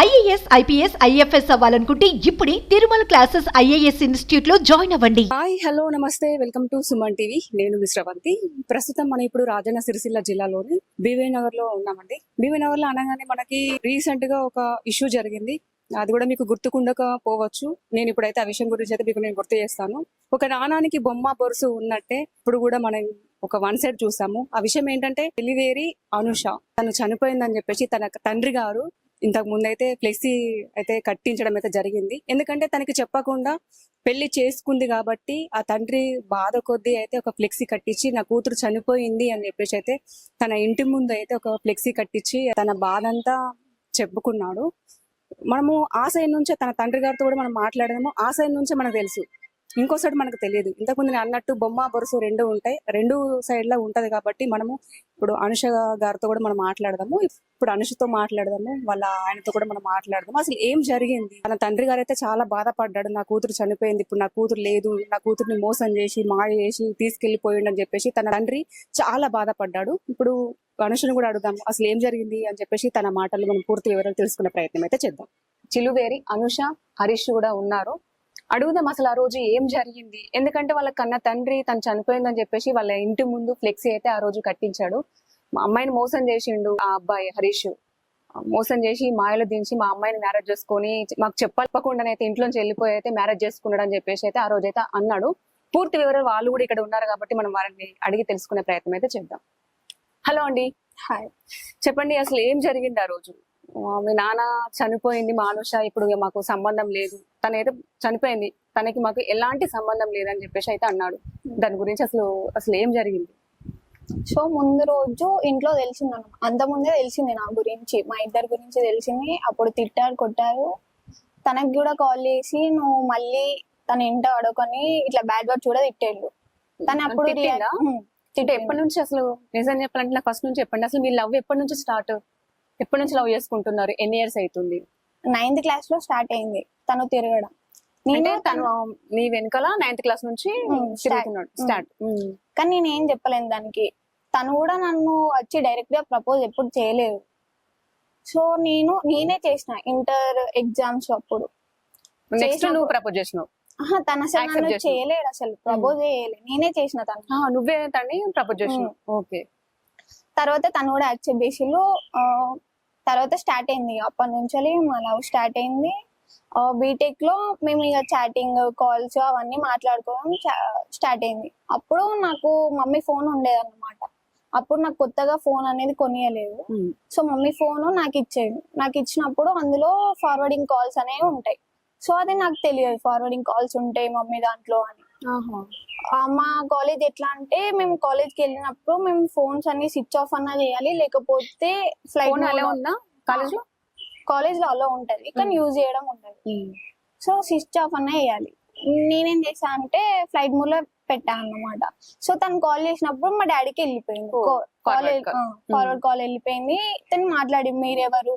IAS, IPS, IFS అవ్వాలనుకుంటే ఇప్పుడే Tirumala classes IAS institute లో జాయిన్ అవ్వండి. హాయ్ హలో నమస్తే, వెల్కమ్ టు సుమన్ టీవీ. నేను మిశ్రవంతి. ప్రస్తుతం మనం ఇప్పుడు రాజన్న సిరిసిల్ల జిల్లాలోని బీవీ నగర్ లో ఉన్నామండి. బీవీ నగర్ లో అనగానే మనకి రీసెంట్ గా ఒక ఇష్యూ జరిగింది. అది కూడా మీకు గుర్తుకుండకపోవచ్చు. నేను ఇప్పుడైతే ఆ విషయం గురించి అయితే మీకు నేను గుర్తు చేస్తాను. ఒక నాణానికి బొమ్మ బొరుసు ఉన్నట్టే ఇప్పుడు కూడా మనం ఒక వన్ సైడ్ చూసాము. ఆ విషయం ఏంటంటే డెలివేరీ అనుష తను చనిపోయిందని చెప్పేసి తన తండ్రి గారు ఇంతకు ముందు అయితే ఫ్లెక్సీ అయితే కట్టించడం అయితే జరిగింది. ఎందుకంటే తనకి చెప్పకుండా పెళ్లి చేసుకుంది కాబట్టి ఆ తండ్రి బాధ కొద్దీ అయితే ఒక ఫ్లెక్సీ కట్టించి నా కూతురు చనిపోయింది అని చెప్పేసి అయితే తన ఇంటి ముందు అయితే ఒక ఫ్లెక్సీ కట్టించి తన బాధ అంతా చెప్పుకున్నాడు. మనము ఆ సైడ్ నుంచే తన తండ్రి గారితో కూడా మనం మాట్లాడదాము. ఆ సైడ్ నుంచే మనకు తెలుసు, ఇంకో సైడ్ మనకు తెలియదు. ఇంతకుముందు నేను అన్నట్టు బొమ్మ బొరుసు రెండు ఉంటాయి, రెండు సైడ్ లో ఉంటది కాబట్టి మనము ఇప్పుడు అనుష గారితో కూడా మనం మాట్లాడదాము. ఇప్పుడు అనుషతో మాట్లాడదాము, వాళ్ళ ఆయనతో కూడా మనం మాట్లాడదాము. అసలు ఏం జరిగింది? తన తండ్రి గారు అయితే చాలా బాధపడ్డాడు. నా కూతురు చనిపోయింది, ఇప్పుడు నా కూతురు లేదు, నా కూతుర్ని మోసం చేసి మాయ చేసి తీసుకెళ్లిపోయిండు అని చెప్పేసి తన తండ్రి చాలా బాధపడ్డాడు. ఇప్పుడు అనుషను కూడా అడుగుదాం అసలు ఏం జరిగింది అని చెప్పేసి తన మాటలు మనం పూర్తి వివరాలు తెలుసుకునే ప్రయత్నం అయితే చేద్దాం. చిలువేరి అనుష, హరీష్ కూడా ఉన్నారు. అడుగుదాం అసలు ఆ రోజు ఏం జరిగింది. ఎందుకంటే వాళ్ళ కన్న తండ్రి తను చనిపోయిందని చెప్పేసి వాళ్ళ ఇంటి ముందు ఫ్లెక్సీ అయితే ఆ రోజు కట్టించాడు. మా అమ్మాయిని మోసం చేసిండు ఆ అబ్బాయి హరీష్. మోసం చేసి మాయలో దించి మా అమ్మాయిని మ్యారేజ్ చేసుకొని మాకు చెప్పకుండానైతే ఇంట్లోంచి వెళ్ళిపోయి అయితే మ్యారేజ్ చేసుకున్నాడు అని చెప్పేసి అయితే ఆ రోజు అయితే అన్నాడు. పూర్తి వివరాలు వాళ్ళు కూడా ఇక్కడ ఉన్నారు కాబట్టి మనం వారిని అడిగి తెలుసుకునే ప్రయత్నం అయితే చేద్దాం. హలో అండి. హాయ్. చెప్పండి అసలు ఏం జరిగింది ఆ రోజు? మీ నాన్న చనిపోయింది, మా అనుష ఇప్పుడు మాకు సంబంధం లేదు, తనైతే చనిపోయింది, తనకి మాకు ఎలాంటి సంబంధం లేదని చెప్పేసి అయితే అన్నాడు. దాని గురించి అసలు ఏం జరిగింది? సో ముందు రోజు ఇంట్లో తెలిసింది, అంత ముందే తెలిసింది నా గురించి, మా ఇద్దరి గురించి తెలిసింది. అప్పుడు తిట్టారు, కొట్టారు. తనకి కూడా కాల్ చేసి నువ్వు మళ్ళీ తన ఇంట అడుకొని ఇట్లా బ్యాడ్ వర్డ్ కూడా తిట్టాడు. తను అప్పుడు ఎప్పటి నుంచి అసలు నిజం చెప్పాలంటే నాకు ఫస్ట్ నుంచి చెప్పండి. అసలు మీ లవ్ ఎప్పటి నుంచి స్టార్ట్? ఎప్పటి నుంచి లవ్ చేసుకుంటున్నారు? ఎన్ని ఇయర్స్ అవుతుంది? 9th క్లాస్ లో స్టార్ట్ అయింది తను తిరగడం. తను నీ వెనకాల 9th క్లాస్ నుంచి తిరుగుతున్నాడు స్టార్ట్. కానీ నేను ఏం చెప్పలేను దానికి. తను కూడా నన్ను వచ్చి డైరెక్ట్ గా ప్రపోజ్ ఎప్పుడు చేయలేదు. సో నేనే చేసిన ఇంటర్ ఎగ్జామ్స్ అప్పుడు. నువ్వు ప్రపోజ్ చేసినావు? తన అసలు చేయలేడు, అసలు ప్రపోజ్ చేయలేదు, నేనే చేసిన. తను నువ్వే తన్ని ప్రపోజ్ చేసినావు. ఓకే. తర్వాత తను కూడా యాక్సెప్ట్ చేసిళ్ళు. తర్వాత స్టార్ట్ అయింది, అప్పటి నుంచి మా లవ్ స్టార్ట్ అయింది. బీటెక్ లో మేము ఇక చాటింగ్, కాల్స్ అవన్నీ మాట్లాడుకోవడం స్టార్ట్ అయింది. అప్పుడు నాకు మమ్మీ ఫోన్ ఉండేది అన్నమాట. అప్పుడు నాకు కొత్తగా ఫోన్ అనేది కొనియలేదు. సో మమ్మీ ఫోన్ నాకు ఇచ్చేది. నాకు ఇచ్చినప్పుడు అందులో ఫార్వర్డింగ్ కాల్స్ అనేవి ఉంటాయి. సో అది నాకు తెలియదు, ఫార్వర్డింగ్ కాల్స్ ఉంటాయి మమ్మీ దాంట్లో అని. మా కాలేజ్ ఎట్లా అంటే మేము కాలేజ్కి వెళ్ళినప్పుడు మేము ఫోన్స్ అన్ని స్విచ్ ఆఫ్ అన్నా చేయాలి, లేకపోతే ఫ్లైట్ కాలేజ్ లో అలా ఉంటది కానీ యూజ్ చేయడం ఉంటది. సో స్విచ్ ఆఫ్ అన్నా చేయాలి. నేనేం చేసా అంటే ఫ్లైట్ మోడ్ లో పెట్టా అన్నమాట. సో తను కాల్ చేసినప్పుడు మా డాడీకి వెళ్ళిపోయింది ఫార్వర్డ్ కాల్ వెళ్ళిపోయింది. తను మాట్లాడి మీరెవరు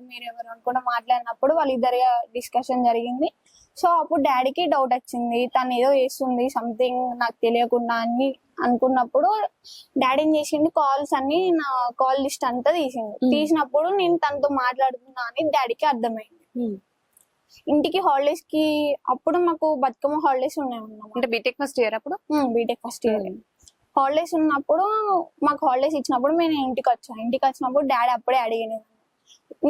అనుకుంటా మాట్లాడినప్పుడు వాళ్ళిద్దరి డిస్కషన్ జరిగింది. సో అప్పుడు డాడీకి డౌట్ వచ్చింది, తను ఏదో చేస్తుంది సంథింగ్ నాకు తెలియకుండా అని అనుకున్నప్పుడు డాడీ ఏం చేసిండు, కాల్స్ అన్ని నా కాల్ లిస్ట్ అంతా తీసినప్పుడు నేను తనతో మాట్లాడుతున్నా అని డాడీకి అర్థమైంది. ఇంటికి హాలిడేస్ కి అప్పుడు మాకు బతుకమ్మ హాలిడేస్ ఉన్నాయి. బీటెక్ ఫస్ట్ ఇయర్ అప్పుడు? బీటెక్ ఫస్ట్ ఇయర్ హాలిడేస్ ఉన్నప్పుడు మాకు హాలిడేస్ ఇచ్చినప్పుడు నేను ఇంటికి వచ్చినప్పుడు డాడీ అప్పుడే అడిగినది.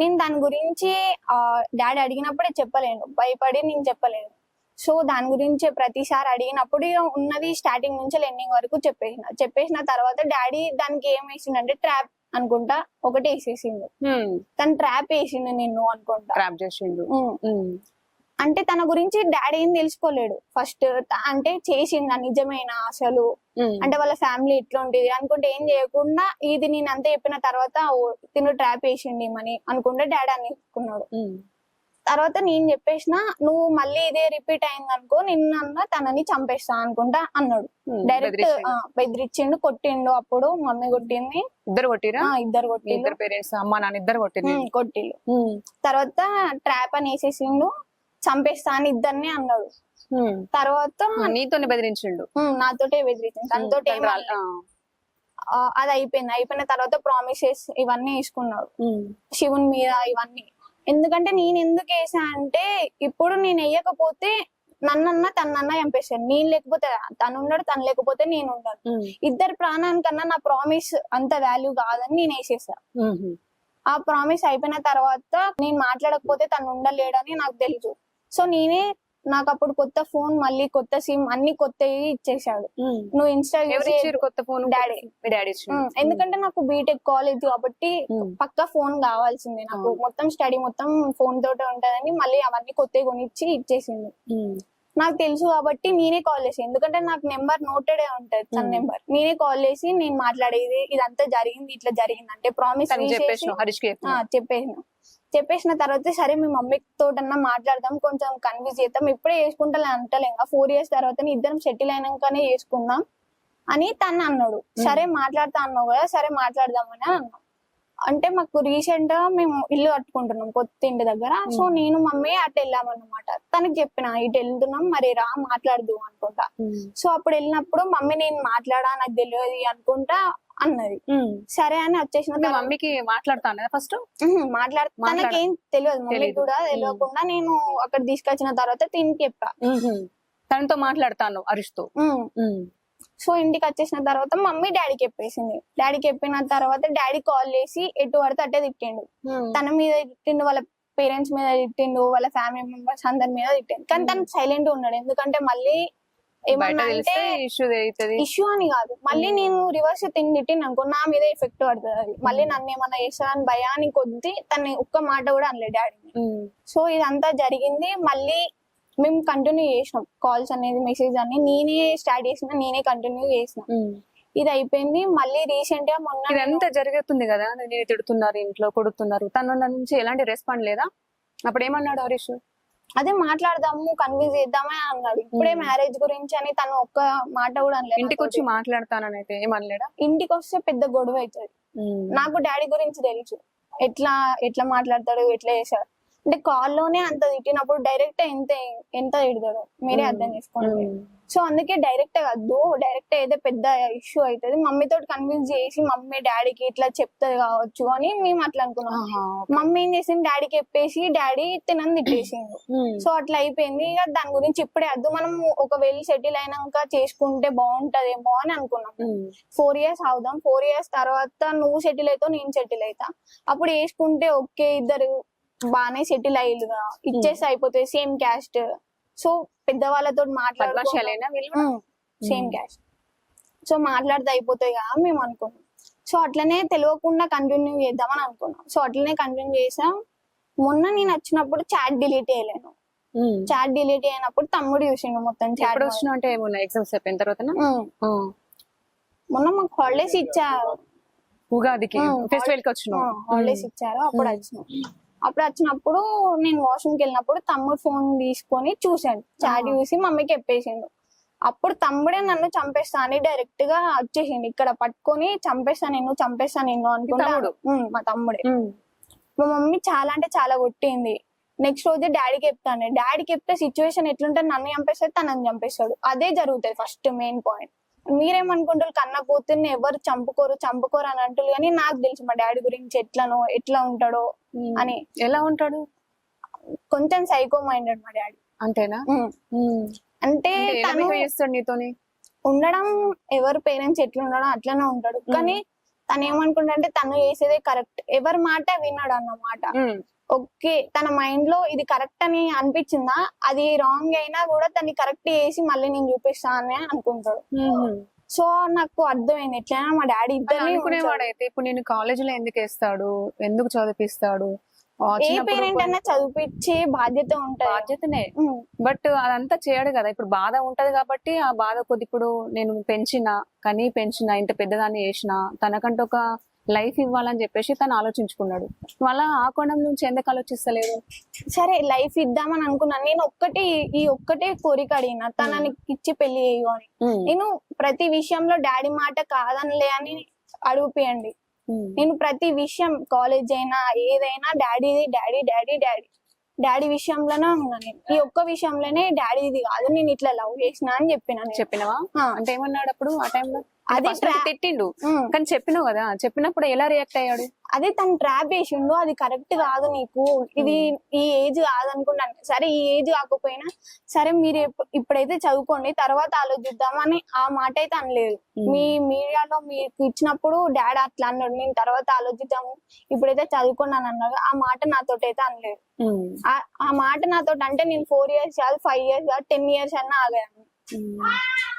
నేను దాని గురించి డాడీ అడిగినప్పుడే చెప్పలేను, భయపడి నేను చెప్పలేను. సో దాని గురించి ప్రతిసారి అడిగినప్పుడు ఉన్నది స్టార్టింగ్ నుంచి ఎండింగ్ వరకు చెప్పేసిన తర్వాత డాడీ దానికి ఏం వేసిండంటే ట్రాప్ అనుకుంటా ఒకటి వేసేసిండు. తను ట్రాప్ వేసిండు నిన్ను అనుకుంటా, ట్రాప్ చేసిండు. అంటే తన గురించి డాడీ ఏం తెలుసుకోలేడు ఫస్ట్. అంటే చేసిందా నిజమేనా అసలు, అంటే వాళ్ళ ఫ్యామిలీ ఎట్లా ఉండేది అనుకుంటే ఏం చేయకుండా ఇది నేను అంతా చెప్పిన తర్వాత తిను ట్రాప్ వేసిండి అని అనుకుంటే డాడీ అనుకున్నాడు. తర్వాత నేను చెప్పేసిన నువ్వు మళ్ళీ ఇదే రిపీట్ అయింది అనుకో నిన్న తనని చంపేస్తా అనుకుంటా అన్నాడు. డైరెక్ట్ బెదిరించిండు, కొట్టిండు. అప్పుడు మమ్మీ కొట్టింది. ఇద్దరు కొట్టిరా? ఇద్దరు కొట్టిండు. పేరెంట్స్ అమ్మ నాన్న ఇద్దరు కొట్టిండు. తర్వాత ట్రాప్ అని వేసేసిండు, చంపేస్తా అని ఇద్దరిని అన్నాడు. తర్వాత నీతోనే బెదిరించిండు? నాతోటే బెదిరించిండు, తనతో అది అయిపోయిన తర్వాత ప్రామిసెస్ ఇవన్నీ తీసుకున్నాడు శివుని మీద ఇవన్నీ. ఎందుకంటే నేను ఎందుకు వేసా అంటే ఇప్పుడు నేను వేయకపోతే నన్నన్నా తనన్నా చంపేస్తాను. నేను లేకపోతే తను ఉండడు, తను లేకపోతే నేను ఉండను. ఇద్దరు ప్రాణానికన్నా నా ప్రామిస్ అంత వాల్యూ కాదని నేను వేసేసా. ఆ ప్రామిస్ అయిపోయిన తర్వాత నేను మాట్లాడకపోతే తను ఉండలేడని నాకు తెలుసు. సో నేనే నాకు అప్పుడు కొత్త ఫోన్, మళ్ళీ కొత్త సిమ్, అన్ని కొత్తవి ఇచ్చేసాడు. నువ్వు ఇన్స్టా కొత్త ఫోన్? డాడీ. ఎందుకంటే నాకు బీటెక్ కాలేజ్ కాబట్టి పక్కా ఫోన్ కావాల్సిందే నాకు. మొత్తం స్టడీ మొత్తం ఫోన్ తోటే ఉంటదని మళ్ళీ అవన్నీ కొత్తవి కొనిచ్చి ఇచ్చేసింది. నాకు తెలుసు కాబట్టి నేనే కాల్ చేసి, ఎందుకంటే నాకు నెంబర్ నోటెడే ఉంటది తన నెంబర్. నేనే కాల్ చేసి నేను మాట్లాడేది ఇదంతా జరిగింది, ఇట్లా జరిగింది అంటే ప్రామిస్ చెప్పేసిన తర్వాత సరే మీ మమ్మీ తోటన్నా మాట్లాడదాం, కొంచెం కన్విన్స్ చేద్దాం, ఇప్పుడే చేసుకుంటా అంటలేం, 4 years తర్వాత ఇద్దరం సెటిల్ అయినాకనే చేసుకుందాం అని తను అన్నాడు. సరే మాట్లాడతా అన్నావు కదా, సరే మాట్లాడదామని అన్నాం. అంటే మాకు రీసెంట్ గా మేము ఇల్లు కట్టుకుంటున్నాం కొత్త ఇంటి దగ్గర. సో నేను మమ్మీ అటు వెళ్ళామన్నమాట. తనకి చెప్పిన ఇటు వెళ్తున్నాం, మరి రా మాట్లాడదు అనుకుంటా. సో అప్పుడు వెళ్ళినప్పుడు మమ్మీ నేను మాట్లాడా, నాకు తెలియదు అనుకుంటా అన్నది. సరే అని వచ్చేసిన మమ్మీకి మాట్లాడతాను ఫస్ట్ తనకేం తెలియదు, మమ్మీ కూడా తెలియకుండా నేను అక్కడ తీసుకొచ్చిన తర్వాత తిని చెప్పా తనతో మాట్లాడతాను అరుస్తూ. సో ఇంటికి వచ్చేసిన తర్వాత మమ్మీ డాడీకి చెప్పేసింది. డాడీకి చెప్పిన తర్వాత డాడీ కాల్ చేసి ఎటు పడితే అట్టే తిట్టిండు. తన మీద తిట్టిండు, వాళ్ళ పేరెంట్స్ మీద తిట్టిండు, వాళ్ళ ఫ్యామిలీ మెంబర్స్ అందరి మీద తిట్టిండు. కానీ తను సైలెంట్ ఉన్నాడు. ఎందుకంటే మళ్ళీ ఏమన్నా అంటే ఇష్యూ అని కాదు, మళ్ళీ నేను రివర్స్ తిట్టిండు అనుకో నా మీద ఎఫెక్ట్ పడుతుంది. అది మళ్ళీ నన్ను ఏమన్నా చేస్తారని భయానికి కొద్ది తను ఒక్క మాట కూడా అనలేదు డాడీని. సో ఇదంతా జరిగింది. మళ్ళీ మేము కంటిన్యూ చేసినాం కాల్స్ అనేది, మెసేజ్ అన్ని నేనే స్టార్ట్ చేసిన, నేనే కంటిన్యూ చేసిన. ఇది అయిపోయింది. మళ్ళీ రీసెంట్ గా మొన్న ఇదంతా జరుగుతుంది కదా, నేను తిడుతున్నారు, ఇంట్లో కొడుతున్నారు, తన నుంచి ఎలాంటి రెస్పాండ్ లేదా? అప్పుడు ఏమన్నాడు హరీష్? అదే మాట్లాడదాము, కన్విన్స్ చేద్దామని అన్నాడు. ఇప్పుడే మ్యారేజ్ గురించి అని తను ఒక్క మాట కూడా అనలేదు. ఇంటికి వచ్చి మాట్లాడతానని అయితే ఏమనలేడా? ఇంటికి వస్తే పెద్ద గొడవ అవుతుంది. నాకు డాడీ గురించి తెలుసు, ఎట్లా మాట్లాడతాడు, ఎట్లా చేశాడు అంటే కాల్లోనే అంత తిట్టినప్పుడు డైరెక్ట్ ఎంత తిడతాడు మీరే అర్థం చేసుకోండి. సో అందుకే డైరెక్ట్ వద్దు, డైరెక్ట్ ఏదో పెద్ద ఇష్యూ అవుతుంది, మమ్మీతో కన్విన్స్ చేసి మమ్మీ డాడీకి ఇట్లా చెప్తుంది కావచ్చు అని మేము అట్లా అనుకున్నాం. మమ్మీ ఏం చేసింది, డాడీకి చెప్పేసి డాడీ తినని తిట్టేసిండు. సో అట్లా అయిపోయింది. ఇక దాని గురించి ఇప్పుడే వద్దు, మనం ఒకవేళ సెటిల్ అయినాక చేసుకుంటే బాగుంటదేమో అని అనుకున్నాం. 4 years అవుదాం, 4 years తర్వాత నువ్వు సెటిల్ అవుతావు, నేను సెటిల్ అవుతా, అప్పుడు వేసుకుంటే ఓకే, ఇద్దరు బానే సెటిల్ అయ్యిలుగా ఇచ్చేసి అయిపోతుంది, సేమ్ క్యాస్ట్. సో పెద్దవాళ్ళతో సేమ్ క్యాస్ట్, సో మాట్లాడితే అయిపోతాయి కదా మేము అనుకున్నాం. సో అట్లనే తెలియకుండా కంటిన్యూ చేద్దామని అనుకున్నాం. సో అట్లనే కంటిన్యూ చేసాం. మొన్న నేను వచ్చినప్పుడు చాట్ డిలీట్ చేయలేను. చాట్ డిలీట్ అయినప్పుడు తమ్ముడు చూసిండు మొత్తం చాట్. అంటే ఎగ్జామ్స్ అయిపోయిన తర్వాత మొన్న మాకు హాలిడేస్ ఇచ్చారు, ఉగాదికి ఫెస్టివల్ కి వచ్చిన హాలిడేస్ ఇచ్చారు. అప్పుడు వచ్చినప్పుడు నేను వాష్రూమ్కి వెళ్ళినప్పుడు తమ్ముడు ఫోన్ తీసుకొని చూసాడు, చాట్ చూసి మమ్మీకి చెప్పేసిండు. అప్పుడు తమ్ముడే నన్ను చంపేస్తా అని డైరెక్ట్ గా వచ్చేసిండు, ఇక్కడ పట్టుకొని చంపేస్తా నిన్ను అనుకున్నాడు మా తమ్ముడే. మా మమ్మీ చాలా అంటే చాలా కొట్టింది. నెక్స్ట్ రోజు డాడీకి చెప్తాను, డాడీకి చెప్తే సిచ్యువేషన్ ఎట్లుంటే నన్ను చంపేస్తాడు, తనని చంపేస్తాడు, అదే జరుగుతుంది ఫస్ట్ మెయిన్ పాయింట్. మీరేమనుకుంటారు, కన్న కూతుర్ని ఎవరు చంపుకోరు అని అంటారు, కానీ నాకు తెలుసు మా డాడీ గురించి ఎట్లా ఉంటాడో అని. ఎలా ఉంటాడు? కొంచెం సైకో మైండెడ్ మా డాడీ. అంతేనా? అంటే తను నీతోని ఉండడం, ఎవరు పేరెంట్స్ ఎట్లా ఉండడం అట్లనే ఉంటాడు, కానీ తను ఏమనుకుంటా అంటే తను చేసేదే కరెక్ట్, ఎవరి మాట విన్నాడు అన్నమాట. ఓకే, తన మైండ్ లో ఇది కరెక్ట్ అని అనిపించిందా, అది రాంగ్ అయినా కూడా తను కరెక్ట్ చేసి మళ్ళీ నేను చూపిస్తా అని అనుకుంటాడు. సో నాకు అర్థమైంది ఎట్లయినా మా డాడీ ఇద్దరు అనుకునేవాడైతే ఇప్పుడు నేను కాలేజీలో ఎందుకు వేస్తాడు, ఎందుకు చదివిస్తాడు, ఏ పేరెంట్ అయినా చదివించే బాధ్యత ఉంటది, బాధ్యతనే. బట్ అదంతా చేయడు కదా, ఇప్పుడు బాధ ఉంటది కాబట్టి ఆ బాధ కొద్ది ఇప్పుడు నేను పెంచిన ఇంత పెద్దదాన్ని చేసిన, తనకంటే ఒక లైఫ్ ఇవ్వాలని చెప్పేసి తను ఆలోచించుకున్నాడు. మళ్ళా ఆ కోణం నుంచి ఎందుకు ఆలోచిస్తలేదు? సరే లైఫ్ ఇద్దామని అనుకున్నాను నేను, ఒక్కటే కోరిక అడిగిన, తనని ఇచ్చి పెళ్లి చేయు అని. నేను ప్రతి విషయంలో డాడీ మాట కాదనిలే అని అడుగుపియండి. నేను ప్రతి విషయం కాలేజ్ అయినా ఏదైనా డాడీ విషయంలోనే ఉన్నా. నేను ఈ ఒక్క విషయంలోనే డాడీ ఇది కాదు, నేను ఇట్లా లవ్ చేసిన అని చెప్పినవా? అంటే ఏమన్నాడు అప్పుడు ఆ టైంలో? అదే తిట్టిండు కానీ చెప్పినావు కదా, చెప్పినప్పుడు ఎలా రియాక్ట్ అయ్యాడు? అదే తను ట్రాప్ చేసిండు, అది కరెక్ట్ కాదు నీకు, ఇది ఈ ఏజ్ కాదనుకున్నాను. సరే ఈ ఏజ్ కాకపోయినా సరే మీరు ఇప్పుడైతే చదువుకోండి, తర్వాత ఆలోచిద్దామని ఆ మాట అయితే అనలేదు. మీ మీడియాలో మీకు ఇచ్చినప్పుడు డాడీ అట్లా అన్నాడు, నేను తర్వాత ఆలోచిద్దాము ఇప్పుడైతే చదువుకున్నాను అన్నాడు. ఆ మాట నాతోటి అయితే అనలేదు. ఆ మాట నాతోటి అంటే నేను 4 years కాదు, 5 years కాదు, 10 years అన్నా ఆగాను.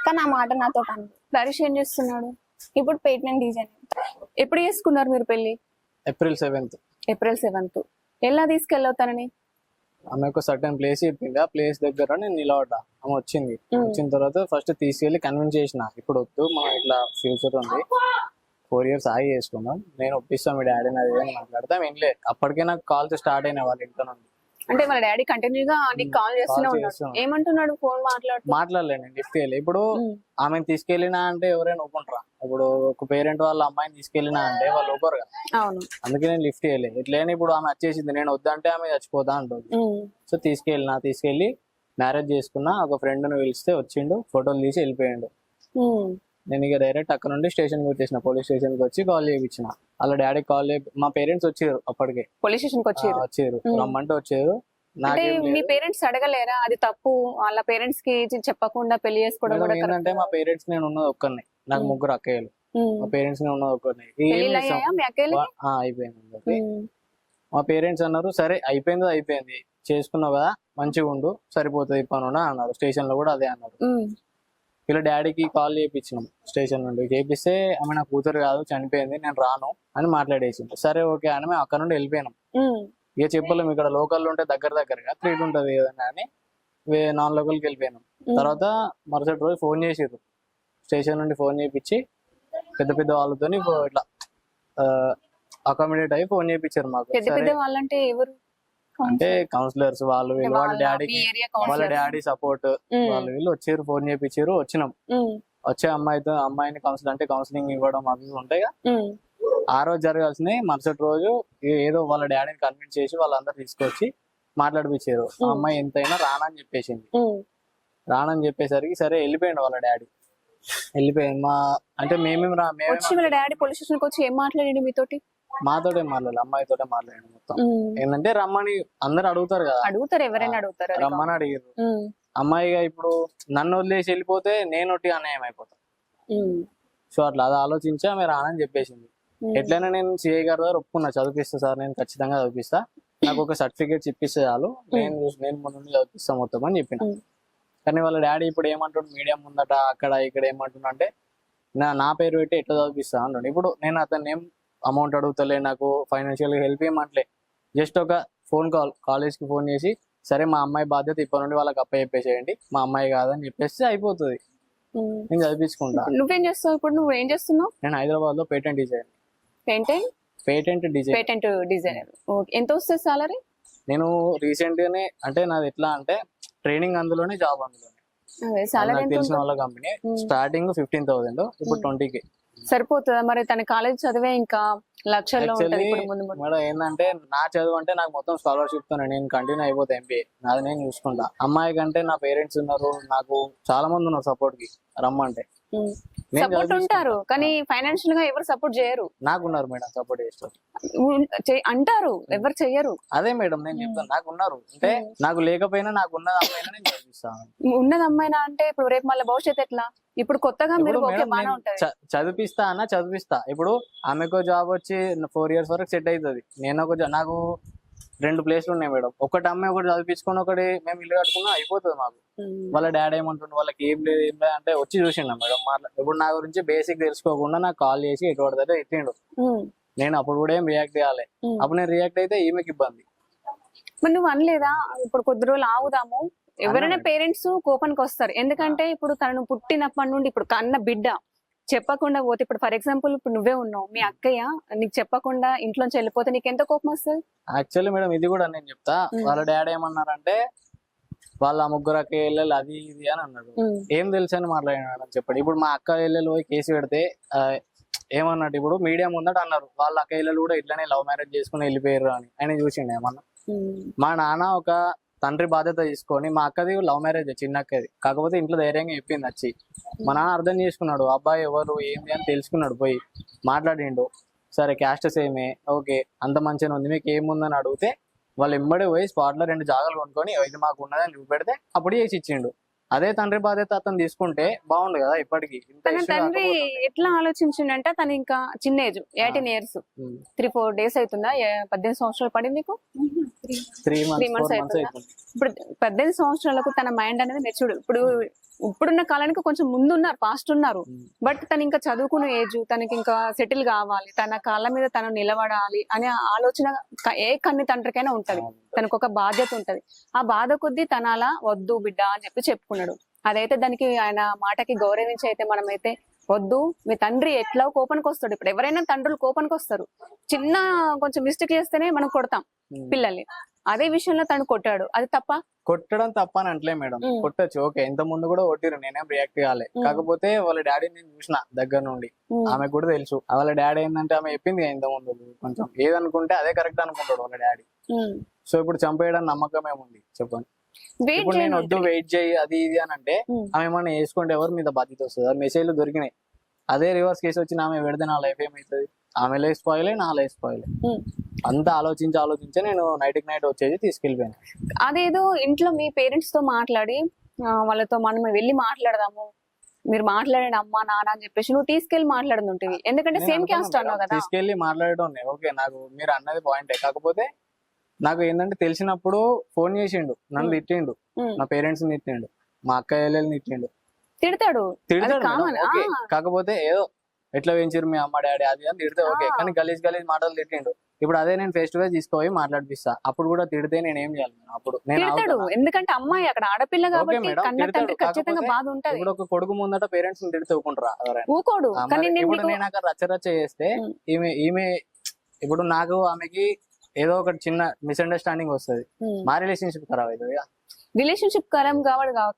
కానీ ఆ మాట నాతో అనలేదు. హరీష్ ఏం చేస్తున్నాడు? ఇప్పుడు పేటెంట్ డిజైన్. ఎప్పుడు చేసుకున్నారు మీరు పెళ్లి? April 7th. April 7th. ఎలా తీసుకెళ్ళవుతానని? ఆమె ఒక సర్టన్ ప్లేస్ చెప్పింది, ఆ ప్లేస్ దగ్గర నేను నిలబడ్డా. ఆమె వచ్చింది. వచ్చిన తర్వాత ఫస్ట్ తీసుకెళ్లి కన్విన్స్ చేసిన, ఇప్పుడు వద్దు మనం ఇట్లా ఫ్యూచర్ ఉంది, 4 years ఆగి చేసుకుందాం, నేను ఒప్పిస్తాను మీ డాడీని అది అని మాట్లాడతాం. ఏం లేదు, అప్పటికే నాకు కాల్స్ స్టార్ట్ అయినా వాళ్ళ ఇంట్లో నుండి. అంటే వాళ్ళ డాడీ కంటిన్యూగా నీకు కాల్ చేస్తూనే ఉన్నాడు. ఏమంటున్నాడు? ఫోన్ మాట్లాడలేను, లిఫ్ట్ చేయలే. ఇప్పుడు ఆమెను తీసుకెళ్ళినా అంటే ఎవరైనా ఒప్పుకుంటారా? ఇప్పుడు ఒక పేరెంట్ వాళ్ళ అమ్మాయిని తీసుకెళ్ళినా అంటే వాళ్ళు ఒప్పుకోరు కదా. అవును. అందుకే నేను లిఫ్ట్ చేయలేదు. ఇట్లనే ఇప్పుడు ఆమె వచ్చేసింది, నేను వద్దంటే ఆమె చచ్చిపోతా అంటుంది. సో తీసుకెళ్ళి మ్యారేజ్ చేసుకున్నా. ఒక ఫ్రెండ్ ను పిలిస్తే వచ్చిండు, ఫోటోలు తీసి వెళ్ళిపోయిండు. నేను ఇక డైరెక్ట్ అక్కడ నుండి స్టేషన్ వచ్చేసిన, పోలీస్ స్టేషన్ కి వచ్చి కాల్ చేయించిన. వాళ్ళ డాడీ కాల్ మా పేరెంట్స్ వచ్చారు, అప్పటికే పోలీస్ స్టేషన్ కి వచ్చారు. రమ్మంటే వచ్చారు. అంటే మీ పేరెంట్స్ అడగలేరా అది తప్పు, వాళ్ళ పేరెంట్స్ కి చెప్పకుండా పెళ్లి చేసుకోవడం కూడా? ఏంటంటే మా పేరెంట్స్ నేను ఉన్నది ఒక్కరిని, నాకు 3 అక్కయ్యలు. మా పేరెంట్స్ నేను ఉన్నది ఒక్కరిని. అయిపోయింది. మా పేరెంట్స్ అన్నారు, సరే అయిపోయింది చేసుకున్నావు కదా, మంచిగా ఉండు, సరిపోతుంది పనున అన్నారు. స్టేషన్ లో కూడా అదే అన్నారు. ఇలా డాడీకి కాల్ చేయించినాం స్టేషన్ నుండి. చేపిస్తే ఆమె నా కూతురు కాదు, చనిపోయింది, నేను రాను అని మాట్లాడేసింది. సరే ఓకే అని మేము అక్కడ నుండి వెళ్ళిపోయినాం. ఇక చెప్పలేము, ఇక్కడ లోకల్ ఉంటే దగ్గరగా 3 ఉంటది కదండి అని నాన్ లోకల్కి వెళ్ళిపోయినాం. తర్వాత మరుసటి రోజు ఫోన్ చేసిర్రు, స్టేషన్ నుండి ఫోన్ చేయించి పెద్ద వాళ్ళతో ఇట్లా అకామిడేట్ అయ్యి ఫోన్ చేయించారు మాకు. పెద్ద వాళ్ళంటే ఎవరు? అంటే కౌన్సిలర్స్ వాళ్ళు వీళ్ళు, వాళ్ళ డాడీ సపోర్ట్ వాళ్ళు వీళ్ళు వచ్చారు, ఫోన్ చేయించారు. వచ్చినాం. వచ్చే అమ్మాయిని కౌన్సిలింగ్ ఇవ్వడం అవి ఉంటాయి. ఆ రోజు జరగాల్సింది మరుసటి రోజు ఏదో వాళ్ళ డాడీని కన్విన్స్ చేసి వాళ్ళందరూ తీసుకొచ్చి మాట్లాడిపించారు. ఆ అమ్మాయి ఎంతైనా రానని చెప్పేసింది. రానని చెప్పేసరికి సరే వెళ్ళిపోయింది వాళ్ళ డాడీ. వెళ్ళిపోయింది. అంటే వాళ్ళ డాడీ పోలీస్ స్టేషన్ కి వచ్చి ఏం మాట్లాడండి మీతోటి? మాతోటే మాట్లాడాలి, అమ్మాయితోటే మాట్లాడాను మొత్తం. ఏంటంటే రమ్మని అందరు అడుగుతారు కదా, ఎవరైనా అడుగుతారు, రమ్మని అడిగారు. అమ్మాయిగా ఇప్పుడు నన్ను వదిలేసి వెళ్ళిపోతే నేను అన్యాయం అయిపోతా. సో అట్లా అది ఆలోచించి ఆమె రానని చెప్పేసింది. ఎట్లయినా నేను సిఐ గారి దగ్గర ఒప్పుకున్నా, చదివిస్తా సార్, నేను ఖచ్చితంగా చదివిస్తా, నాకు ఒక సర్టిఫికేట్స్ ఇప్పిస్తే చాలు, నేను ముందు చదివిస్తా మొత్తం అని చెప్పిన. కానీ వాళ్ళ డాడీ ఇప్పుడు ఏమంటుండు, మీడియం ముందట అక్కడ ఇక్కడ ఏమంటున్నా అంటే నా పేరు పెట్టి ఎట్లా చదివిస్తా అంటుండే. ఇప్పుడు నేను అతన్ని ఏం అమౌంట్ అడుగుతలే, నాకు ఫైనాన్షియల్ హెల్ప్ ఏమంటలే, జస్ట్ ఒక ఫోన్ కాలేజ్ కి ఫోన్ చేసి సరే మా అమ్మాయి బాధ్యత ఇప్పటి నుండి వాళ్ళకి చెప్పేసేయండి, మా అమ్మాయి కాదని చెప్పేస్తే అయిపోతుంది, నేను చదివించుకుంటా. నువ్వేం చేస్తావు ఇప్పుడు? నువ్వేం చేస్తున్నావు? నేను హైదరాబాద్ లో పేటెంట్ డిజైనర్. ఎంత వస్తుంది సాలరీ? నేను రీసెంట్ గానే అంటే నాది ఎట్లా అంటే ట్రైనింగ్ అందులోనే, జాబ్ అందులోనే. తెలిసిన వాళ్ళ కంపెనీ. స్టార్టింగ్ 15,000, ఇప్పుడు 20K. సరిపోతుందా మరి? తన కాలేజ్ చదివే ఇంకా లక్షల్లో ఉంటది. మేడం ఏంటంటే నా చదువు అంటే నాకు మొత్తం స్కాలర్షిప్ తో నేను కంటిన్యూ అయిపోతా, ఎంబీఏ నాది నేను చూసుకుంటా. అమ్మాయి కంటే నా పేరెంట్స్ ఉన్నారు, నాకు చాలా మంది ఉన్నారు సపోర్ట్ కి, రమ్మంటే సపోర్ట్ ఉంటారు, కానీ ఫైనాన్షియల్ గా ఎవరు సపోర్ట్ చేయరు. నాకున్నారు మేడం సపోర్ట్ చేస్తారు అంటారు, ఎవరు చెయ్యరు. అదే మేడం నేను చెప్తాను, నాకున్నారు. అంటే నాకు లేకపోయినా నాకు ఉన్నది అమ్మాయినా నేను చదివిస్తాను. ఉన్నది అమ్మాయినా అంటే ఇప్పుడు రేపు మళ్ళీ భవిష్యత్తు ఎట్లా? ఇప్పుడు కొత్తగా చదివిస్తా. ఇప్పుడు ఆమెకు జాబ్ వచ్చి 4 years వరకు సెట్ అవుతుంది. నాకు 2 ప్లేస్లు ఉన్నాయి మేడం. ఒకటి అమ్మాయి ఒకటి చదివించుకొని ఒకటి మేము ఇల్లు కట్టుకున్నా అయిపోతుంది మాకు. వాళ్ళ డాడీ ఏమంటుండే, వాళ్ళకి ఏం లేదు అంటే వచ్చి చూసిండ మేడం. ఇప్పుడు నా గురించి బేసిక్ తెలుసుకోకుండా నాకు కాల్ చేసి ఎటు పడితే ఎట్టిండు. నేను అప్పుడు కూడా ఏం రియాక్ట్ చేయాలి. అప్పుడు నేను రియాక్ట్ అయితే ఈమెకి ఇబ్బంది. మరి నువ్వు అనలేదా ఇప్పుడు కొద్ది రోజులు ఆగుదాము? ఎవరైనా పేరెంట్స్ కోపానికి వస్తారు, ఎందుకంటే ఇప్పుడు తనను పుట్టినప్పటి నుండి ఇప్పుడు కన్న బిడ్డ చెప్పకుండా పోతే, ఇప్పుడు ఫర్ ఎగ్జాంపుల్ ఇప్పుడు నువ్వే ఉన్నావు, మీ అక్కయ్య నీకు చెప్పకుండా ఇంట్లోంచి వెళ్ళిపోతే నీకు ఎంత కోపం వస్తుంది? యాక్చువల్లీ మేడం ఇది కూడా నేను చెప్తా. వాళ్ళ డాడీ ఏమన్నారంటే వాళ్ళ 3 అక్కయ్యలు అది ఇది అని అన్నాడు. ఏం తెలుసు అని మాట్లాడినాడు చెప్పండి. ఇప్పుడు మా అక్క ఇళ్ళలో కేసు పెడితే ఏమన్నట్టు, ఇప్పుడు మీడియా ముందట అన్నారు వాళ్ళ అక్క ఇళ్ళలు కూడా ఇట్లానే లవ్ మ్యారేజ్ చేసుకుని వెళ్ళిపోయారు అని. ఆయన చూసిండు ఏమన్నా? మా నాన్న ఒక తండ్రి బాధ్యత తీసుకొని, మా అక్కది లవ్ మ్యారేజ్ చిన్న అక్కది, కాకపోతే ఇంట్లో ధైర్యంగా చెప్పింది వచ్చి. మా నాన్న అర్థం చేసుకున్నాడు, అబ్బాయి ఎవరు ఏంది అని తెలుసుకున్నాడు, పోయి మాట్లాడిండు. సరే క్యాస్ట్ సేమే, ఓకే అంత మంచిగా ఉంది, మీకు ఏముందని అడిగితే వాళ్ళు ఎంబడి పోయి స్పాట్ లో 2 జాగాలు కొనుక్కొని ఇది మాకు ఉన్నదని చూపెడితే అప్పుడు చేసి ఇచ్చిండు. అదే తండ్రి బాధ్యత అతను తీసుకుంటే బాగుండు కదా. ఇప్పటికి ఇంత తన issue తండ్రి కాకపోతుండే. ఎట్లా ఆలోచించిండంటే తను ఇంకా చిన్న ఏజ్ 18 ఇయర్స్, ఉమ్. 3-4 days అవుతుందా 18 సంవత్సరాలు పడింది మీకు? 3 months 3 months 4 months అవుతుందా? అవుతుంది. ఇప్పుడు 18 సంవత్సరాలకు తన మైండ్ అనేది మెచ్యూర్డ్. ఇప్పుడున్న కాలానికి కొంచెం ముందు ఉన్నారు, ఫాస్ట్ ఉన్నారు. ఉమ్. బట్ తను ఇంకా చదువుకునే ఏజ్, తనకి ఇంకా సెటిల్ కావాలి, తన కాళ్ళ మీద తను నిలబడాలి అనే ఆలోచన ఏ కన్ని తండ్రికైనా ఉంటది. తనకు ఒక బాధ్యత ఉంటది. ఆ బాధ కొద్దీ తన అలా వద్దు బిడ్డ అని చెప్పుకున్నాడు. అదైతే దానికి ఆయన మాటకి గౌరవించి అయితే మనమైతే వద్దు, మీ తండ్రి ఎట్లా కోపానికి వస్తాడు. ఇప్పుడు ఎవరైనా తండ్రులు కోపానికి వస్తారు. చిన్న కొంచెం మిస్టేక్ చేస్తేనే మనం కొడతాం ఉమ్. పిల్లల్ని. అదే విషయంలో తను కొట్టాడు, అది తప్ప? కొట్టడం తప్ప అని అంటలే మేడం, ఉమ్. కొట్టచ్చు ఓకే. ఇంత ముందు కూడా కొట్టిరు, నేనేం రియాక్ట్ కాలే. ఉమ్. కాకపోతే వాళ్ళ డాడీని నేను చూసిన దగ్గర నుండి, ఆమె కూడా తెలుసు. వాళ్ళ డాడీ ఏంటంటే ఆమె చెప్పింది ఇంత ముందు, కొంచెం ఏదనుకుంటే అదే కరెక్ట్ అనుకుంటాడు వాళ్ళ డాడీ. సో ఇప్పుడు చంపేయడం నమ్మకం ఏముంది చెప్పండి. వెయిట్ ఇప్పుడు నేను వద్దు వెయిట్ చేయి అది ఇది అని అంటే ఆమె ఏమన్నా వేసుకుంటే ఎవరి మీద బాధ్యత వస్తుంది? ఆ మెసేజ్లు దొరికినాయి. అదే రివర్స్ కేసు వచ్చిన ఆమె పెడితే నా లైఫ్ ఏమవుతుంది? ఆమె లైఫ్ స్పాయిల్, నా లైఫ్ స్పాయిల్. అంతా ఆలోచించి నేను నైట్ వచ్చేది తీసుకెళ్ళిపోయాను. అదేదో ఇంట్లో మీ పేరెంట్స్ తో మాట్లాడి వాళ్ళతో మనం వెళ్ళి మాట్లాడదాము, మీరు మాట్లాడండి అమ్మా నాన్న అని చెప్పేసి నువ్వు తీసుకెళ్లి మాట్లాడుతుంటివి. ఎందుకంటే నేను సేమ్ అనుకున్నా క్యాస్ట్ అన్నావు మేడం, కదా. తీసుకెళ్లి మాట్లాడటం ఓకే, నాకు మీరు అన్నది పాయింటే. కాకపోతే నాకు ఏంటంటే తెలిసినప్పుడు ఫోన్ చేసిండు, నన్ను తిట్టిండు, ఉమ్. నా పేరెంట్స్ ని తిట్టిండు, మా అక్క చెల్లెల్ని తిట్టిండు. తిడతాడు, తిడతాడు అది మేడం, కామన్. ఓకే. కాకపోతే ఏదో ఎట్లా పెంచారు మీ అమ్మ డాడీ అది అని తిడితే ఓకే, కానీ గలీజ్ మాటలు తిట్టిండు. ఇప్పుడు అదే నేను ఫేస్ టు ఫేస్ తీసుకుపోయి మాట్లాడిపిస్తా. అప్పుడు కూడా తిడితే నేను ఏం చేయాలి మేడం? అప్పుడు నేను తిడతాడు, ఆగుతానా? ఎందుకంటే అమ్మాయి అక్కడ ఆడపిల్ల ఓకే కాబట్టి మేడం, కన్న తిడతాడు. తండ్రి ఖచ్చితంగా కాకపోతే బాధ ఉంటది. ఇప్పుడు ఒక కొడుకు ముందట పేరెంట్స్ ని తిడితే ఊకుంటారా ఎవరైనా? ఊకోడు. కానీ నేను ఇప్పుడు నీకు నేను అక్కడ రచ్చ చేస్తే ఉమ్. ఈమె ఇప్పుడు నాకు ఆమెకి ఏదో ఒకటి చిన్న మిస్అండర్స్టాండింగ్ వస్తుంది, మా రిలేషన్షిప్ ఖరాబ్ అవుతుంది. రిలేషన్షిప్ కలం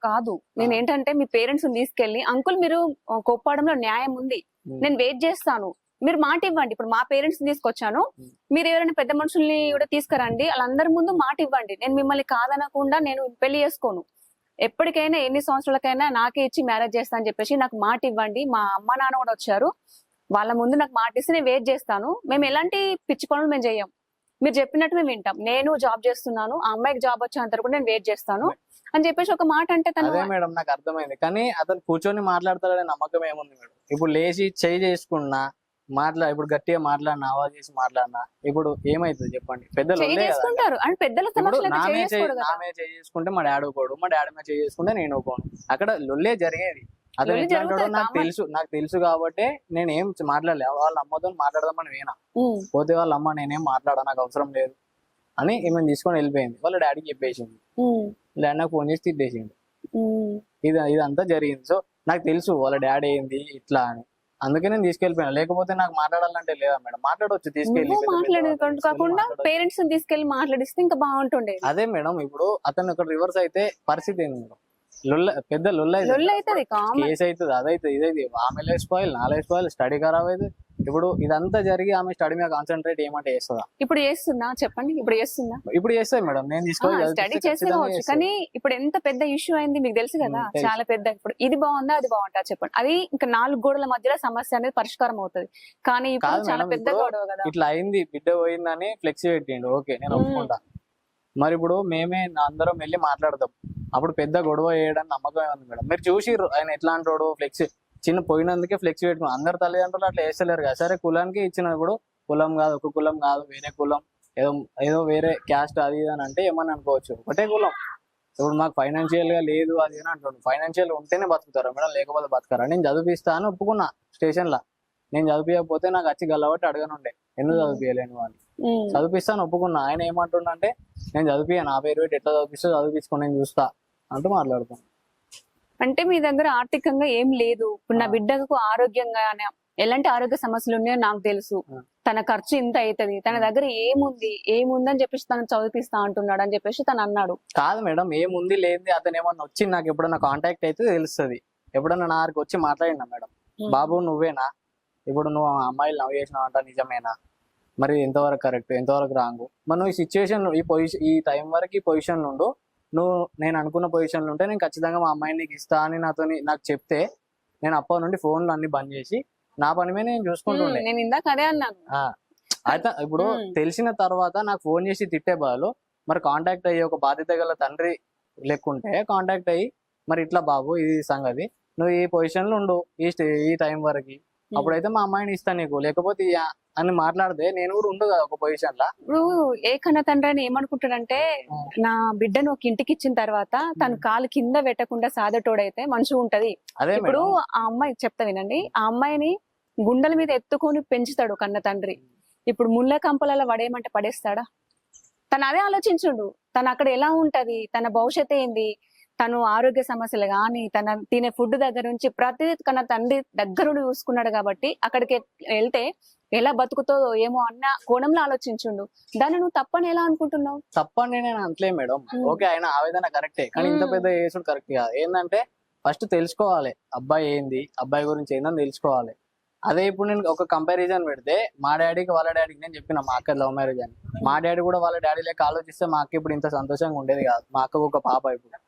కాదు. నేను ఏంటంటే మీ పేరెంట్స్ తీసుకెళ్లి అంకుల్ మీరు కొప్పడంలో న్యాయం ఉంది, నేను వెయిట్ చేస్తాను, మీరు మాట ఇవ్వండి. ఇప్పుడు మా పేరెంట్స్ తీసుకొచ్చాను, మీరు ఎవరైనా పెద్ద మనుషుల్ని కూడా తీసుకురండి, వాళ్ళందరి ముందు మాట ఇవ్వండి. నేను మిమ్మల్ని కాదనకుండా నేను పెళ్లి చేసుకోను, ఎప్పటికైనా ఎన్ని సంవత్సరాలకైనా నాకే ఇచ్చి మ్యారేజ్ చేస్తా అని చెప్పేసి నాకు మాట ఇవ్వండి. మా అమ్మ నాన్న కూడా వచ్చారు, వాళ్ళ ముందు నాకు మాట ఇస్తే నేను వెయిట్ చేస్తాను. మేము ఎలాంటి పిచ్చి పనులు మేము చెయ్యం, మీరు చెప్పినట్టు మేము వింటాం. నేను జాబ్ చేస్తున్నాను, ఆ అమ్మాయికి జాబ్ వచ్చేంత వరకు నేను వెయిట్ చేస్తాను అని చెప్పేసి ఒక మాట అంటే తను అదే మేడం నాకు అర్థమైంది. కానీ అతను కూర్చొని మాట్లాడతాడనే నమ్మకం ఏముంది మేడం? ఇప్పుడు లేచి చేయి చేసుకున్నా ఇప్పుడు గట్టిగా మాట్లాడినా, ఆవాజ్ చేసి మాట్లాడినా ఇప్పుడు ఏమైతుంది చెప్పండి? పెద్దలు చేయి ఉండే కదా. చేసుకుంటారు అండ్ పెద్దల ఇప్పుడు సమస్యలు అయితే నామే చేసుకోడు కదా. చేసుకుంటే మా డాడీ ఒకోడు, మా డాడీ మీద చేసుకుంటే నేను ఒకోను. అక్కడ లొల్లే జరిగేది. అతను లొల్లి ఎట్లా అంటాడో జరుగుతుంది, నాకు తెలుసు కాబట్టి నేను ఏం మాట్లాడలే. వాళ్ళ అమ్మతో మాట్లాడదామని వేనా ఉమ్. పోతే వాళ్ళ అమ్మ నేనేం మాట్లాడా, నాకు అవసరం లేదు అని ఈమెను తీసుకొని వెళ్ళిపోయింది. వాళ్ళ డాడీకి చెప్పేసింది, ఉమ్. డాడీ నాకు ఫోన్ చేసి తిట్టేసిండు. ఉమ్. ఇదంతా జరిగింది. సో నాకు తెలుసు వాళ్ళ డాడీ ఏంది ఇట్లా అని, అందుకే నేను తీసుకెళ్ళిపోయాను. లేకపోతే నాకు మాట్లాడాలంటే లేదా మేడం? మాట్లాడవచ్చు తీసుకెళ్ళి, నువ్వు మాట్లాడేది కాకుండా పేరెంట్స్ తీసుకెళ్లి మాట్లాడిస్తే ఇంకా బాగుంటుండే. అదే మేడం. ఇప్పుడు అతను ఒక రివర్స్ అయితే పరిస్థితి ఏంది మేడం? పెద్ద లొల్ల లొల్లి అవుతుంది, కామన్. కేసు అవుతుంది, అదైతే ఇదైతే ఆమె లైఫ్ స్పాయిల్, నా లైఫ్ స్పాయిల్, స్టడీ ఖరాబ్ అయితే. ఇప్పుడు ఇదంతా జరిగి ఆమె స్టడీ మీద కాన్సన్ట్రేట్ ఏమంటే చేస్తుందా? ఇప్పుడు చేస్తున్నా చెప్పండి, ఇప్పుడు చేస్తున్నా? ఇప్పుడు చేస్తాయి మేడం, నేను తీసుకొని స్టడీ చేసుకోవచ్చు, కానీ ఇప్పుడు ఎంత పెద్ద ఇష్యూ అయింది మీకు తెలుసు కదా, తెలుసు. చాలా పెద్ద. ఇప్పుడు ఇది బాగుందా అది బాగుంటా చెప్పండి, అది ఇంకా 4 గోడల మధ్యలో సమస్య అనేది పరిష్కారం అవుతుంది. కానీ ఇప్పుడు కాదు చాలా మేడం, పెద్ద ఇప్పుడు గొడవ కదా. ఇట్లా అయింది, బిడ్డ పోయిందని ఫ్లెక్సీ పెట్టిండు, ఓకే నేను ఒప్పుకుంటా. మరి ఇప్పుడు అందరం వెళ్ళి మాట్లాడదాం. అప్పుడు పెద్ద గొడవ చేయడానికి నమ్మకం ఏముంది మేడం? మీరు చూసిర్రు ఆయన ఎట్లా అంటాడు, ఫ్లెక్సీ చిన్న పోయినందుకే ఫ్లెక్సీ పెట్టుకుని. అందరు తల్లిదండ్రులు అట్లా వేస్తలేరు కదా. సరే కులానికి ఇచ్చినప్పుడు కులం కాదు, ఒక కులం కాదు, వేరే కులం, ఏదో వేరే క్యాస్ట్ అది ఇది అని అంటే ఏమని అనుకోవచ్చు, ఒకటే కులం. ఇప్పుడు మాకు ఫైనాన్షియల్ గా లేదు అది అని అంటాడు. ఫైనాన్షియల్ ఉంటేనే బతుకుతారా మేడం, లేకపోతే బతకరా? నేను చదివిస్తా అని ఒప్పుకున్నా స్టేషన్ లా. నేను చదివియకపోతే నాకు వచ్చి గల్లబట్టి అడగనుండే, ఎందుకు చదివియలేను అని. చదివిస్తాను ఒప్పుకున్నా. ఆయన ఏమంటుండంటే నేను చదివియా, నా పేరు పెట్టి ఎట్లా చదివిస్తా చదివించుకొని నేను చూస్తా అంటూ మాట్లాడుతాను. అంటే మీ దగ్గర ఆర్థికంగా ఏం లేదు, ఇప్పుడు నా బిడ్డకు ఆరోగ్యంగా ఎలాంటి ఆరోగ్య సమస్యలు ఉన్నాయో నాకు తెలుసు, తన ఖర్చు ఇంత అవుతుంది, తన దగ్గర ఏముందని చెప్పేసి తను చదివిస్తా అంటున్నాడు అని చెప్పేసి తను అన్నాడు. కాదు మేడం, ఏముంది లేనిది అతను ఏమన్నా వచ్చి నాకు ఎప్పుడన్నా కాంటాక్ట్ అయితే తెలుస్తుంది. ఎప్పుడన్నా నా దగ్గరికి వచ్చి మాట్లాడినా మేడం, బాబు నువ్వేనా, ఇప్పుడు నువ్వు అమ్మాయిలు నవ్వు చేసినావు అంట నిజమేనా, మరి ఎంతవరకు కరెక్ట్ ఎంతవరకు రాంగ్, మరి నువ్వు ఈ సిచ్యువేషన్ ఈ టైం వరకు ఈ పొజిషన్ నుండు, నువ్వు నేను అనుకున్న పొజిషన్లో ఉంటే నేను ఖచ్చితంగా మా అమ్మాయిని నీకు ఇస్తా అని నాకు చెప్తే, నేను అప్పటి నుండి ఫోన్లు అన్ని బంద్ చేసి నా పని మీద నేను చూసుకుంటుండే. నేను ఇందాక అదే అన్నాను. ఆ, అయితే ఇప్పుడు తెలిసిన తర్వాత నాకు ఫోన్ చేసి తిట్టే బదులు మరి కాంటాక్ట్ అయ్యి ఒక బాధ్యత గల తండ్రి లెక్కుంటే కాంటాక్ట్ అయ్యి మరి ఇట్లా బాబు ఇది సంగతి, నువ్వు ఈ పొజిషన్ లో ఉండు ఈ టైం వరకు, అప్పుడైతే మా అమ్మాయిని ఇస్తాను నీకు, లేకపోతే అని మాట్లాడితే నేను కూడా ఉండు కదా ఒక పొజిషన్ లా. ఇప్పుడు ఏ కన్న తండ్రి అని ఏమనుకుంటాడంటే, నా బిడ్డను ఒక ఇంటికి ఇచ్చిన తర్వాత తను కాలు కింద పెట్టకుండా సాదటోడైతే మంచిగా ఉంటది. అదే ఇప్పుడు మేడం. ఆ అమ్మాయి చెప్తా వినండి, ఆ అమ్మాయిని గుండెల మీద ఎత్తుకొని పెంచుతాడు కన్న తండ్రి. ఇప్పుడు ముళ్ళ కంపలలో పడేయమంటే పడేస్తాడా? తను అదే ఆలోచించుండు, తను అక్కడ ఎలా ఉంటది, తన భవిష్యత్తు ఏంది, తను ఆరోగ్య సమస్యలు కానీ తన తినే ఫుడ్ దగ్గర నుంచి ప్రతిదీ తన తండ్రి దగ్గరుండి చూసుకున్నాడు కాబట్టి అక్కడికి వెళ్తే ఎలా బతుకుతుందో ఏమో అన్న కోణంలో ఆలోచించుండు. దాన్ని నువ్వు తప్పని ఎలా అనుకుంటున్నావు? తప్పని నేను అంటలే మేడం. ఓకే, ఆయన ఆవేదన కరెక్టే, కానీ ఇంత పెద్ద చేసుడు కరెక్ట్ కాదు. ఏంటంటే ఫస్ట్ తెలుసుకోవాలి అబ్బాయి ఏంది, అబ్బాయి గురించి ఏందని తెలుసుకోవాలి. అదే ఇప్పుడు నేను ఒక కంపారిజన్ పెడితే మా డాడీకి వాళ్ళ డాడీకి నేను చెప్పిన మా అక్క లవ్ మ్యారేజ్ అని, మా డాడీ కూడా వాళ్ళ డాడీ లెక్క ఆలోచిస్తే మా అక్క ఇప్పుడు ఇంత సంతోషంగా ఉండేది కాదు. మా అక్కకు ఒక పాప ఇప్పుడు.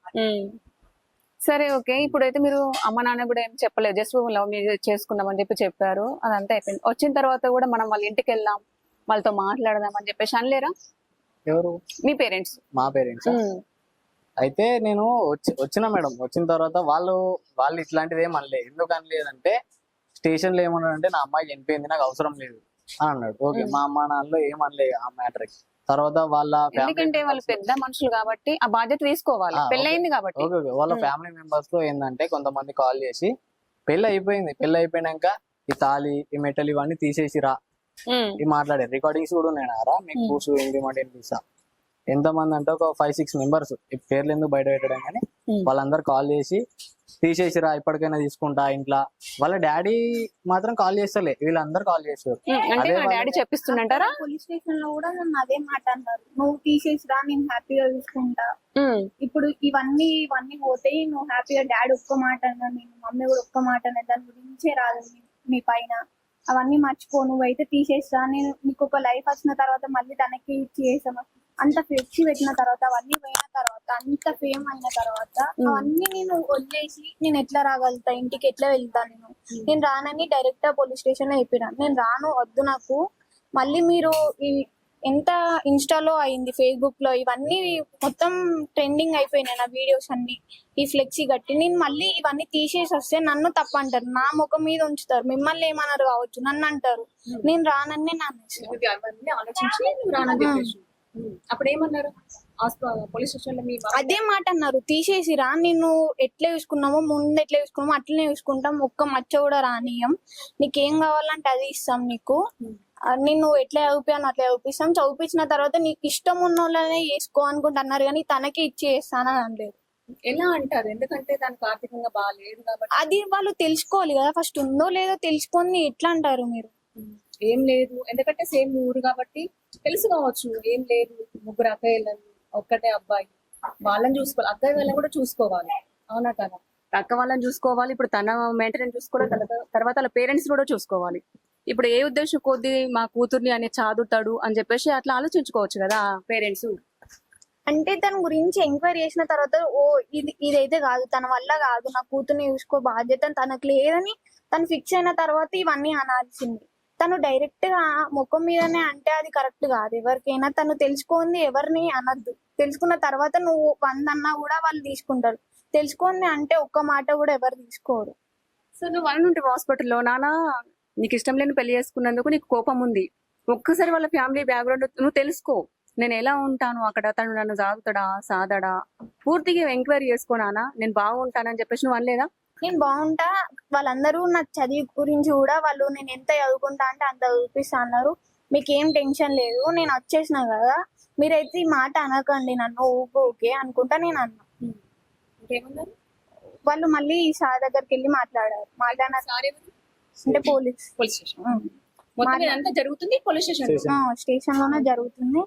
సరే ఓకే, ఇప్పుడైతే మీరు అమ్మ నాన్న కూడా ఏం చెప్పలేదు, జస్ట్ లవ్ మ్యారేజ్ చేసుకున్నామని చెప్పి చెప్పారు, అదంతా అయిపోయింది. వచ్చిన తర్వాత కూడా మనం వాళ్ళ ఇంటికి వెళ్దాం, వాళ్ళతో మాట్లాడదాం అని చెప్పేసి అనలేరా ఎవరు? మీ పేరెంట్స్? మా పేరెంట్స్. అయితే నేను వచ్చిన మేడం, వచ్చిన తర్వాత వాళ్ళు ఇట్లాంటిది ఏం అనలే. ఎందుకు అనలేదంటే స్టేషన్ లో ఏమన్నాడంటే నా అమ్మాయి చనిపోయింది, నాకు అవసరం లేదు అని అన్నాడు. ఓకే, మా అమ్మ నాన్నలో ఏమనలే ఆ మ్యాటర్. తర్వాత వాళ్ళ ఎందుకంటే వాళ్ళు పెద్ద మనుషులు కాబట్టి ఆ బాధ్యత తీసుకోవాలి, పెళ్ళయింది కాబట్టి. ఓకే, వాళ్ళ ఫ్యామిలీ మెంబర్స్ లో ఏంటంటే కొంతమంది కాల్ చేసి పెళ్లి అయిపోయినాక ఈ తాళి ఈ మెటల్ ఇవన్నీ తీసేసిరా ఈ మాట్లాడారు. రికార్డింగ్స్ కూడా ఉన్నాయి రా, మీకు కూర్చు ఏంటి పిలుస్తా. ఎంతమంది అంటే ఒక 5-6 మెంబర్స్, పేర్లు ఎందుకు బయట పెట్టడం కానీ వాళ్ళందరూ కాల్ చేసి తీసేసిరా, ఇప్పటికైనా తీసుకుంటా ఇంట్లో. వాళ్ళ డాడీ మాత్రం కాల్ చేస్తలే, వీళ్ళందరూ కాల్ చేస్తారు. అంటే వాళ్ళ డాడీ చెప్పిస్తుంటారా? పోలీస్ స్టేషన్ లో కూడా నన్ను అదే మాట అన్నారు, నువ్వు తీసేసిరా నేను హ్యాపీగా చూసుకుంటా. ఇప్పుడు ఇవన్నీ పోతాయి, నువ్వు హ్యాపీగా డాడీ ఒక్క మాట అన్నా, నేను మమ్మీ కూడా ఒక్క మాట అన్నా, దాని గురించే రాదు మీ పైన, అవన్నీ మర్చిపో, నువ్వైతే తీసేసిరా. నేను నీకు ఒక లైఫ్ వచ్చిన తర్వాత మళ్ళీ తనకి ఇచ్చి చేసాను, అంత ఫ్లెక్సీ పెట్టిన తర్వాత అవన్నీ పోయిన తర్వాత అంత ఫేమ్ అయిన తర్వాత అవన్నీ నేను వదిలేసి నేను ఎట్లా రాగలుగుతా, ఇంటికి ఎట్లా వెళ్తా? నేను రానని డైరెక్ట్ గా పోలీస్ స్టేషన్ లో చెప్పినాను, నేను రాను, వద్దు నాకు. మళ్ళీ మీరు ఎంత ఇన్స్టాలో అయింది, ఫేస్బుక్ లో ఇవన్నీ మొత్తం ట్రెండింగ్ అయిపోయినాయి నా వీడియోస్ అన్ని, ఈ ఫ్లెక్సీ కట్టి. నేను మళ్ళీ ఇవన్నీ తీసేసి వస్తే నన్ను తప్పు అంటారు, నా ముఖం మీద ఉంచుతారు, మిమ్మల్ని ఏమన్నారు కావచ్చు, నన్ను అంటారు. నేను రానని అప్పుడు ఏమన్నారు పోలీస్ స్టేషన్ లో? అదే మాట అన్నారు, తీసేసిరా, నేను ఎట్లా చూసుకున్నామో ముందు ఎట్లా చూసుకున్నామో అట్లనే చూసుకుంటాం, ఒక్క మచ్చ కూడా రానియం, నీకేం కావాలంటే అది ఇస్తాం నీకు, నేను ఎట్లా చదివిపాను అట్లా చదివిస్తాం, చదివించిన తర్వాత నీకు ఇష్టం ఉన్న వాళ్ళనే చేసుకో అనుకుంటున్నారు, కానీ తనకి ఇచ్చి చేస్తానని అనలేదు. ఎలా అంటారు? ఎందుకంటే దానికి ఆర్థికంగా బాగాలేదు కాబట్టి. అది వాళ్ళు తెలుసుకోవాలి కదా, ఫస్ట్ ఉందో లేదో తెలుసుకొని ఎట్లా అంటారు మీరు? ఏం లేదు, ఎందుకంటే సేమ్ ఊరు కాబట్టి తెలుసు కావచ్చు. ఏం లేదు, 3 అక్కయ్యలను, ఒక్కటే అబ్బాయి, వాళ్ళని చూసుకోవాలి, అక్కయ్య వాళ్ళని కూడా చూసుకోవాలి, అవునా కదా? అక్క వాళ్ళని చూసుకోవాలి, ఇప్పుడు తన మెయింటెనెన్స్ చూసుకోవాలి, తర్వాత వాళ్ళ పేరెంట్స్ కూడా చూసుకోవాలి. ఇప్పుడు ఏ ఉద్దేశం కొద్ది మా కూతుర్ని అని చదువుతాడు అని చెప్పేసి అట్లా ఆలోచించుకోవచ్చు కదా పేరెంట్స్. అంటే తన గురించి ఎంక్వైరీ చేసిన తర్వాత ఓ ఇదైతే కాదు, తన వల్ల కాదు, నా కూతుర్ని చూసుకో బాధ్యత తనకు లేదని తను ఫిక్స్ అయిన తర్వాత ఇవన్నీ అనాల్సింది. తను డైరెక్ట్ గా ముఖం మీదనే అంటే అది కరెక్ట్ కాదు. ఎవరికైనా తను తెలుసుకుంది ఎవరిని అనద్దు, తెలుసుకున్న తర్వాత నువ్వు 100 అన్నా కూడా వాళ్ళు తీసుకుంటారు, తెలుసుకుంది అంటే ఒక్క మాట కూడా ఎవరు తీసుకోరు. సో నువ్వు వాళ్ళ హాస్పిటల్లో నాన్న నీకు ఇష్టం లేని పెళ్లి చేసుకున్నందుకు నీకు కోపం ఉంది, ఒక్కసారి వాళ్ళ ఫ్యామిలీ బ్యాక్గ్రౌండ్ నువ్వు తెలుసుకో, నేను ఎలా ఉంటాను అక్కడ, తను నన్ను సాగుతాడా సాదడా పూర్తిగా ఎంక్వైరీ చేసుకోనానా, నేను బాగుంటానని చెప్పేసి నువ్వు అనలేదా? నేను బాగుంటా, వాళ్ళందరూ నా చదివి గురించి కూడా వాళ్ళు నేను ఎంత చదువుకుంటా అంటే అంత చదివిపిస్తా అన్నారు, మీకు ఏం టెన్షన్ లేదు, నేను వచ్చేసిన కదా, మీరైతే ఈ మాట అనకండి నన్ను, ఓకే అనుకుంటా నేను అన్నా. ఇంకేమన్నారు వాళ్ళు? మళ్ళీ ఈ సార్ దగ్గరికి వెళ్ళి మాట్లాడారు, అంటే పోలీస్ జరుగుతుంది పోలీస్ స్టేషన్ లోనే జరుగుతుంది.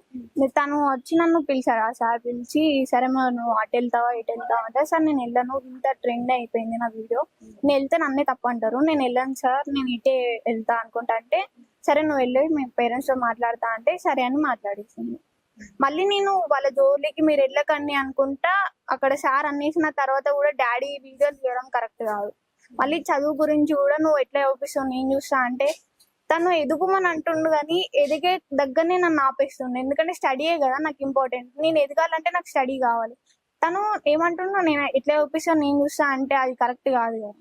తను వచ్చి నన్ను పిలిచారు, ఆ సార్ పిలిచి సరే నువ్వు అటు వెళ్తావా ఇటు వెళ్తావా అంటే, సార్ నేను వెళ్ళను, ఇంత ట్రెండ్ అయిపోయింది నా వీడియో, నేను వెళ్తే నన్నే తప్పు అంటారు, నేను వెళ్ళను సార్, నేను ఇటే వెళ్తా అనుకుంటా అంటే, సరే నువ్వు వెళ్ళి మీ పేరెంట్స్ తో మాట్లాడతా అంటే సరే అని మాట్లాడేసింది. మళ్ళీ నేను వాళ్ళ జోలికి మీరు వెళ్ళకండి అనుకుంటా, అక్కడ సార్ అనేసిన తర్వాత కూడా డాడీ వీడియోలు చేయడం కరెక్ట్ కాదు, మళ్ళీ చదువు గురించి కూడా నువ్వు ఎట్లా చదివిస్తావు నేను చూస్తా అంటే తను ఎదుగుమని అంటుండు కానీ ఎదిగే దగ్గరనే నన్ను ఆపేస్తుండు. ఎందుకంటే స్టడీయే కదా నాకు ఇంపార్టెంట్. నేను ఎదగాలంటే నాకు స్టడీ కావాలి. తను ఏమంటున్నా నేను ఎట్లా చదివిస్తావు నేను చూస్తా అంటే అది కరెక్ట్ కాదు కదా.